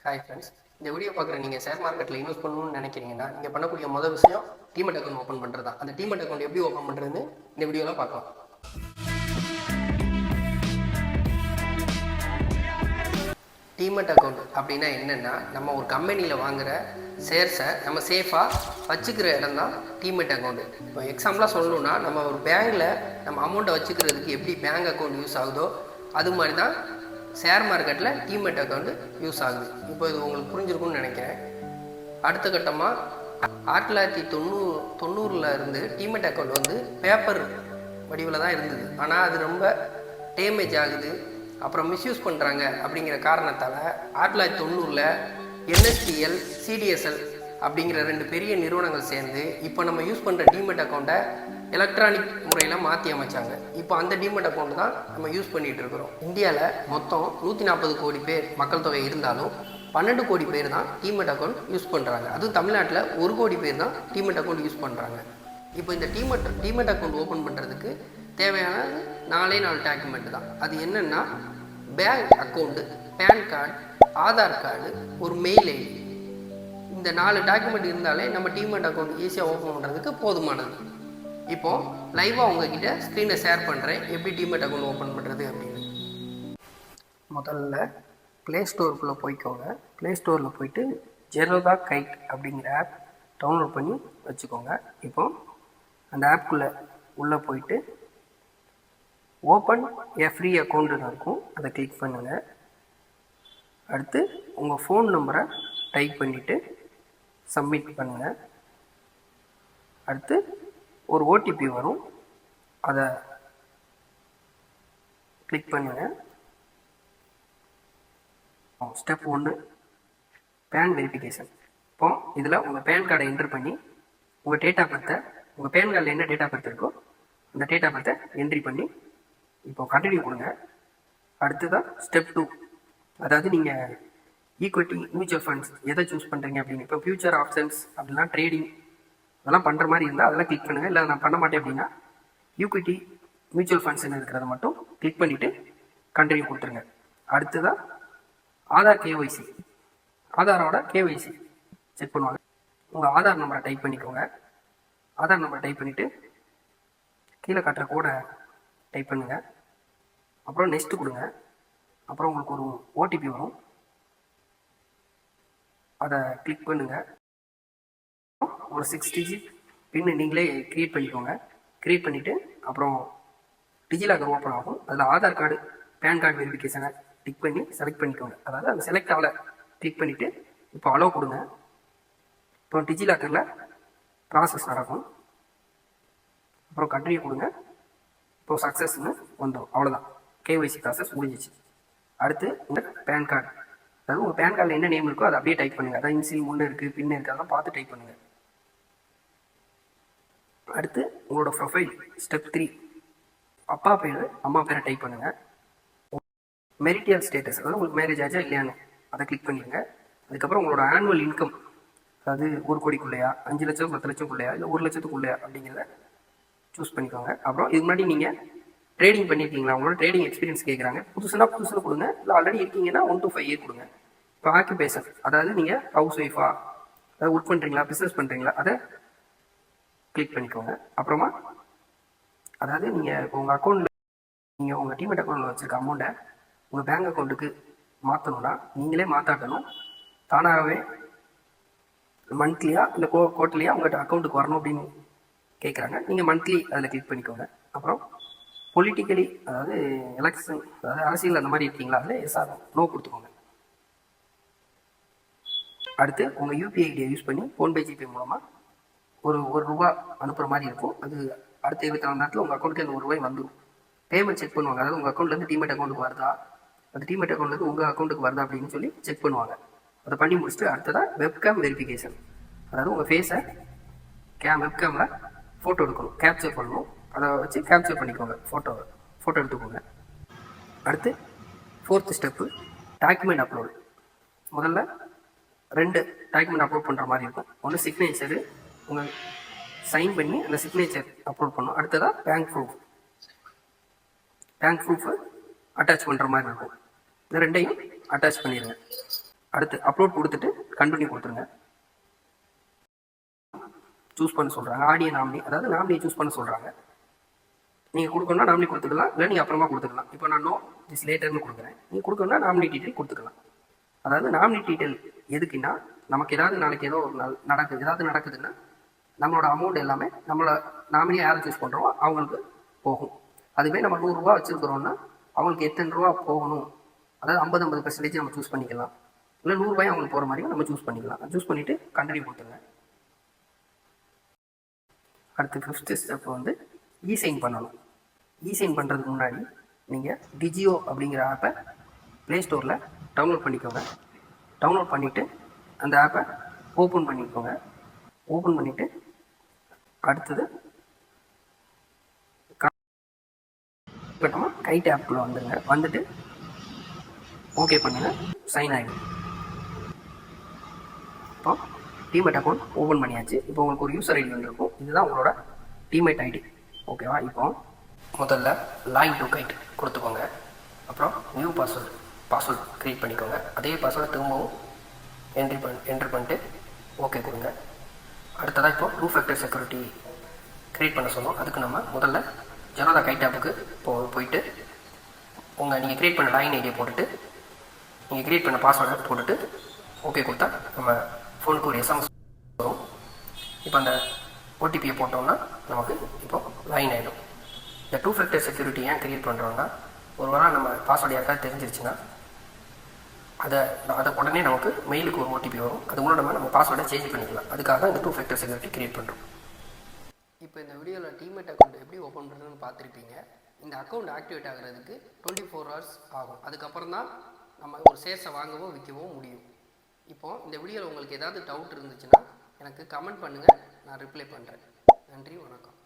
Hi friends, இந்த video பார்க்குற நீங்கள் ஷேர் மார்க்கெட்டில் இன்வெஸ்ட் பண்ணணும்னு நினைக்கிறீங்கன்னா நீங்கள் பண்ணக்கூடிய முதல் விஷயம் டீமெட் அக்கௌண்ட் ஓப்பன் பண்ணுறது தான். அந்த டீமெட் அக்கௌண்ட் எப்படி ஓப்பன் பண்ணுறதுன்னு இந்த வீடியோவில் பார்க்கலாம். டீமெட் அக்கௌண்ட் அப்படின்னா என்னென்னா, நம்ம ஒரு கம்பெனியில் வாங்குகிற ஷேர்ஸை நம்ம சேஃபாக வச்சுக்கிற இடம் தான் டீமெட் அக்கௌண்ட்டு. இப்போ எக்ஸாம்பிளாக சொல்லணுன்னா, நம்ம ஒரு பேங்கில் நம்ம அமௌண்ட்டை வச்சுக்கிறதுக்கு எப்படி பேங்க் அக்கௌண்ட் யூஸ் ஆகுதோ அது மாதிரி தான் ஷேர் மார்க்கெட்டில் டீமெட் அக்கௌண்ட்டு யூஸ் ஆகுது. இப்போ இது உங்களுக்கு புரிஞ்சிருக்கும்னு நினைக்கிறேன். அடுத்த கட்டமாக 1990 இருந்து டீமெட் அக்கௌண்ட் வந்து பேப்பர் வடிவில் தான் இருந்தது. ஆனால் அது ரொம்ப டேமேஜ் ஆகுது, அப்புறம் மிஸ்யூஸ் பண்ணுறாங்க. அப்படிங்கிற காரணத்தால் 1990 NSDL CDSL அப்படிங்கிற 2 பெரிய நிறுவனங்கள் சேர்ந்து இப்போ நம்ம யூஸ் பண்ணுற டீமெட் அக்கௌண்ட்டை எலக்ட்ரானிக் முறையில் மாற்றி அமைச்சாங்க. இப்போ அந்த டீமெட் அக்கௌண்ட் தான் நம்ம யூஸ் பண்ணிகிட்டு இருக்கிறோம். இந்தியாவில் மொத்தம் 140 கோடி பேர் மக்கள் தொகை இருந்தாலும் 12 கோடி பேர் தான் டீமெட் அக்கௌண்ட் யூஸ் பண்ணுறாங்க. அதுவும் தமிழ்நாட்டில் 1 கோடி பேர் தான் டீமெட் அக்கௌண்ட் யூஸ் பண்ணுறாங்க. இப்போ இந்த டீமெட் அக்கௌண்ட் ஓப்பன் பண்ணுறதுக்கு தேவையான 4 டாக்குமெண்ட் தான். அது என்னென்னா, bank account, PAN card, Aadhaar card, ஒரு மெயில் ஐடி. இந்த 4 டாக்குமெண்ட் இருந்தாலே நம்ம டீமெட் அக்கௌண்ட் ஈஸியாக ஓப்பன் பண்ணுறதுக்கு போதுமானது. இப்போது லைவாக உங்ககிட்ட ஸ்க்ரீனை ஷேர் பண்ணுறேன் எப்படி டீமெட் அக்கௌண்ட் ஓப்பன் பண்ணுறது அப்படின்னு. முதல்ல ப்ளே ஸ்டோருக்குள்ளே போய்க்கோங்க. ப்ளே ஸ்டோரில் போயிட்டு ஜெரோதா கைட் அப்படிங்கிற ஆப் டவுன்லோட் பண்ணி வச்சுக்கோங்க. இப்போது அந்த ஆப்புக்குள்ளே உள்ளே போயிட்டு ஓப்பன் ஏ ஃப்ரீ அக்கௌண்ட்டுன்னு இருக்கும், அதை கிளிக் பண்ணுங்கள். அடுத்து உங்கள் ஃபோன் நம்பரை டைப் பண்ணிவிட்டு சப்மிட் பண்ணுங்கள். அடுத்து ஒரு OTP வரும், அதை கிளிக் பண்ணுங்கள். Step 1 PAN verification. இப்போ இதில் உங்கள் பேன் கார்டை என்ட்ரு பண்ணி உங்கள் டேட் ஆஃப் பர்த்தை, உங்கள் பேன் கார்டில் என்ன டேட் ஆஃப் பர்த் இருக்கோ அந்த டேட் ஆஃப் பர்த்தை என்ட்ரி பண்ணி இப்போ கண்டினியூ கொடுங்க. அடுத்ததான் ஸ்டெப் 2, அதாவது நீங்கள் ஈக்விட்டி, மியூச்சுவல் ஃபண்ட்ஸ் எதை சூஸ் பண்ணுறீங்க அப்படின்னு. இப்போ ஃபியூச்சர் ஆப்ஷன்ஸ் அப்படின்னா ட்ரேடிங் அதெல்லாம் பண்ணுற மாதிரி இருந்தால் அதெல்லாம் கிளிக் பண்ணுங்கள். இல்லை நான் பண்ண மாட்டேன் அப்படின்னா ஈக்விட்டி, மியூச்சுவல் ஃபண்ட்ஸ்ன்னு இருக்கிறத மட்டும் கிளிக் பண்ணிவிட்டு கண்டினியூ கொடுத்துருங்க. அடுத்ததாக ஆதார் KYC, ஆதாரோட KYC செக் பண்ணுவாங்க. உங்கள் ஆதார் நம்பரை டைப் பண்ணிக்கோங்க. ஆதார் நம்பரை டைப் பண்ணிவிட்டு கீழே காட்டுற கோடை டைப் பண்ணுங்கள். அப்புறம் நெக்ஸ்ட்டு கொடுங்க. அப்புறம் உங்களுக்கு ஒரு OTP வரும், அதை கிளிக் பண்ணுங்கள். ஒரு 6 டிஜிட் பின்னு நீங்களே க்ரியேட் பண்ணிக்கோங்க. க்ரியேட் பண்ணிவிட்டு அப்புறம் டிஜிலாக்கர் ஓப்பன் ஆகும். அதில் ஆதார் கார்டு, பேன் கார்டு வெரிஃபிகேஷனை டிக் பண்ணி செலக்ட் பண்ணிக்கோங்க. அதாவது அந்த செலக்ட் ஆகலை கிளிக் பண்ணிவிட்டு இப்போ அலோவ் கொடுங்க. இப்போ டிஜிலாக்கரில் ப்ராசஸ் நடக்கும். அப்புறம் கண்டினியூ கொடுங்க. இப்போ சக்ஸஸ்ன்னு வந்துடும். அவ்வளோதான், KYC ப்ராசஸ் முடிஞ்சிச்சு. அடுத்து உங்கள் பேன் கார்டு, அதாவது உங்கள் பேன் கார்டில் என்ன நேம் இருக்கோ அதை அப்படியே டைப் பண்ணுங்கள். அதாவது இன்சில் முன்னே இருக்குது, பின்னு இருக்குது, அதெல்லாம் பார்த்து டைப் பண்ணுங்கள். அடுத்து உங்களோட ப்ரொஃபைல் ஸ்டெப் 3, அப்பா பேர், அம்மா பேரை டைப் பண்ணுங்கள். மெரிட்டியல் ஸ்டேட்டஸ், அதாவது உங்களுக்கு மேரேஜ் ஆச்சா இல்லையான்னு அதை கிளிக் பண்ணிடுங்க. அதுக்கப்புறம் உங்களோட ஆனுவல் இன்கம், அதாவது 1 கோடிக்குள்ளையா, 5 லட்சம், 10 லட்சத்துக்குள்ளையா, இல்லை 1 லட்சத்துக்குள்ளையா அப்படிங்கிறத சூஸ் பண்ணிக்கோங்க. அப்புறம் இதுக்கு முன்னாடி நீங்கள் ட்ரேடிங் பண்ணியிருக்கீங்களா, உங்களோட ட்ரேடிங் எக்ஸ்பீரியன்ஸ் கேட்குறாங்க. புதுசுனா கொடுங்க, இல்லை ஆல்ரெடி இருக்கீங்கன்னா 1 to 5 இயர் கொடுங்க. இப்போ ஆக்குபேஷன், அதாவது நீங்கள் ஹவுஸ் ஒய்ஃபா, அதாவது ஒர்க் பண்ணுறீங்களா, பிஸ்னஸ் பண்ணுறீங்களா, அதை கிளிக் பண்ணிக்கோங்க. அப்புறமா அதாவது நீங்கள் இப்போ உங்கள் அக்கௌண்ட்டில், நீங்கள் உங்கள் டீமெட் அக்கௌண்ட்டில் வச்சுருக்க அமௌண்ட்டை உங்கள் பேங்க் அக்கௌண்ட்டுக்கு மாற்றணும்னா நீங்களே மாற்றாட்டணும். தானாகவே மந்த்லியாக இல்லை குவார்ட்டர்லியாக உங்கள்கிட்ட அக்கௌண்ட்டுக்கு வரணும் அப்படின்னு கேட்குறாங்க. நீங்கள் மந்த்லி அதில் கிளிக் பண்ணிக்கோங்க. அப்புறம் பொலிட்டிக்கலி, அதாவது எலெக்ஷன், அதாவது அரசியல் அந்த மாதிரி இருக்கீங்களா, அதில் எஸ்ஆர் நோ கொடுத்துக்கோங்க. அடுத்து உங்கள் UPI ஐடியை யூஸ் பண்ணி ஃபோன்பே, ஜிபே மூலமாக ஒரு ரூபா அனுப்புகிற மாதிரி இருக்கும். அது அடுத்த 24 மணி நேரத்தில் உங்கள் அக்கௌண்ட்டுக்கு அந்த 1 ரூபாய் வந்துடும். பேமெண்ட் செக் பண்ணுவாங்க, அதாவது உங்கள் அக்கௌண்ட்லேருந்து டீமெட் அக்கௌண்ட்டுக்கு வருதா, அது டீமெட் அக்கௌண்ட்லேருந்து உங்கள் அக்கௌண்ட்டுக்கு வருதா அப்படின்னு சொல்லி செக் பண்ணுவாங்க. அதை பண்ணி முடிச்சுட்டு அடுத்ததாக வெப்கேம் வெரிஃபிகேஷன், அதாவது உங்கள் ஃபேஸை வெப்கேமில் ஃபோட்டோ எடுக்கணும், கேப்சர் பண்ணணும். அதை வச்சு கேப்சர் பண்ணிக்கோங்க, ஃபோட்டோ எடுத்துக்கோங்க. அடுத்து 4th ஸ்டெப்பு டாக்குமெண்ட் அப்லோடு. முதல்ல 2 டாக்குமெண்ட் அப்லோட் பண்ணுற மாதிரி இருக்கும். ஒன்று சிக்னேச்சரு, உங்கள் சைன் பண்ணி அந்த சிக்னேச்சர் அப்லோட் பண்ணணும். அடுத்ததாக பேங்க் ப்ரூஃபை அட்டாச் பண்ணுற மாதிரி இருக்கும். இந்த 2ஐயும் அட்டாச் பண்ணிடுங்க. அடுத்து அப்லோட் கொடுத்துட்டு கண்டினியூ கொடுத்துருங்க. சூஸ் பண்ண சொல்கிறாங்க ஆடியோ நாமினி, அதாவது நாமினியை சூஸ் பண்ண சொல்கிறாங்க. நீங்கள் கொடுக்கணும்னா நாமினி கொடுத்துக்கலாம், இல்லை நீங்கள் அப்புறமா கொடுத்துக்கலாம். இப்போ நான் நோ திஸ் லேட்டர்னு கொடுக்குறேன். நீங்கள் கொடுக்கணும்னா நாமினி டீட்டெயில் கொடுத்துக்கலாம். அதாவது நாமினி டீட்டெயில் எதுக்குன்னா, நமக்கு ஏதாவது நாளைக்கு ஏதோ ஒரு நாள் ஏதாவது நடக்குதுன்னா நம்மளோட அமௌண்ட் எல்லாமே நம்மளை நாமினியை யாரை சூஸ் பண்ணுறோமோ அவங்களுக்கு போகும். அதுவே நம்ம 100 ரூபா வச்சுருக்கிறோன்னா அவங்களுக்கு எத்தனை ரூபா போகணும், அதாவது 50% நம்ம சூஸ் பண்ணிக்கலாம். இல்லை 100 ரூபாய் அவங்களுக்கு போகிற மாதிரியும் நம்ம சூஸ் பண்ணிக்கலாம். சூஸ் பண்ணிவிட்டு கண்டினியூ கொடுத்துருங்க. அடுத்து 5th ஸ்டெப் வந்து இ-சைன் பண்ணணும். இ-சைன் பண்ணுறதுக்கு முன்னாடி நீங்கள் டிஜியோ அப்படிங்கிற ஆப்பை ப்ளே ஸ்டோரில் டவுன்லோட் பண்ணிக்கோங்க. டவுன்லோட் பண்ணிவிட்டு அந்த ஆப்பை ஓப்பன் பண்ணிக்கோங்க. ஓப்பன் பண்ணிவிட்டு அடுத்தது கைட் ஆப்புக்குள்ளே வந்துடுங்க. வந்துட்டு ஓகே பண்ணுங்கள், சைன் ஆகிடும். இப்போ டிமேட் அக்கௌண்ட் ஓப்பன் பண்ணியாச்சு. இப்போ உங்களுக்கு ஒரு யூசர் ஐடி வந்துருக்கும். இதுதான் உங்களோட டிமேட் ஐடி. ஓகேவா? இப்போ முதல்ல லாகின் டு கைட் கொடுத்துக்கோங்க. அப்புறம் நியூ பாஸ்வேர்டு க்ரியேட் பண்ணிக்கோங்க. அதே பாஸ்வேர்டை திரும்பவும் என்ட்ரி பண்ணிட்டு ஓகே கொடுங்க. அடுத்ததாக இப்போ 2 ஃபேக்டர் செக்யூரிட்டி க்ரியேட் பண்ண சொன்னோம். அதுக்கு நம்ம முதல்ல ஜனதா கைட் ஆப்புக்கு போயிட்டு நீங்கள் க்ரியேட் பண்ண லாகின் ஐடியை போட்டுட்டு நீங்கள் க்ரியேட் பண்ண பாஸ்வேர்டை போட்டுட்டு ஓகே கொடுத்தா நம்ம ஃபோனுக்கு ஒரு எஸ்எம்எஸ் வரும். இப்போ அந்த ஓடிபியை போட்டோம்னா நமக்கு இப்போ லாகின் ஆகிடும். இந்த 2 ஃபேக்டர் செக்யூரிட்டி ஏன் க்ரியேட் பண்ணுறோன்னா, ஒரு வாரம் நம்ம பாஸ்வேர்டு யாருக்காவது தெரிஞ்சிருச்சுன்னா அதை உடனே நமக்கு மெயிலுக்கு ஒரு ஓடிபி வரும். அது மூலம் நம்ம பாஸ்வேர்டை சேஞ்ச் பண்ணிக்கலாம். அதுக்காக தான் இந்த 2 ஃபேக்டர் செக்யூரிட்டி க்ரியேட் பண்ணுறோம். இப்போ இந்த வீடியோவில் டிமேட் அக்கௌண்ட் எப்படி ஓப்பன் பண்ணுறதுன்னு பார்த்துருப்பீங்க. இந்த அக்கௌண்ட் ஆக்டிவேட் ஆகிறதுக்கு 24 hours ஆகும். அதுக்கப்புறம் தான் நம்ம ஒரு ஷேர்ஸை வாங்கவோ விற்கவோ முடியும். இப்போது இந்த வீடியோவில் உங்களுக்கு ஏதாவது டவுட் இருந்துச்சுன்னா எனக்கு கமெண்ட் பண்ணுங்கள், நான் ரிப்ளை பண்ணுறேன். நன்றி, வணக்கம்.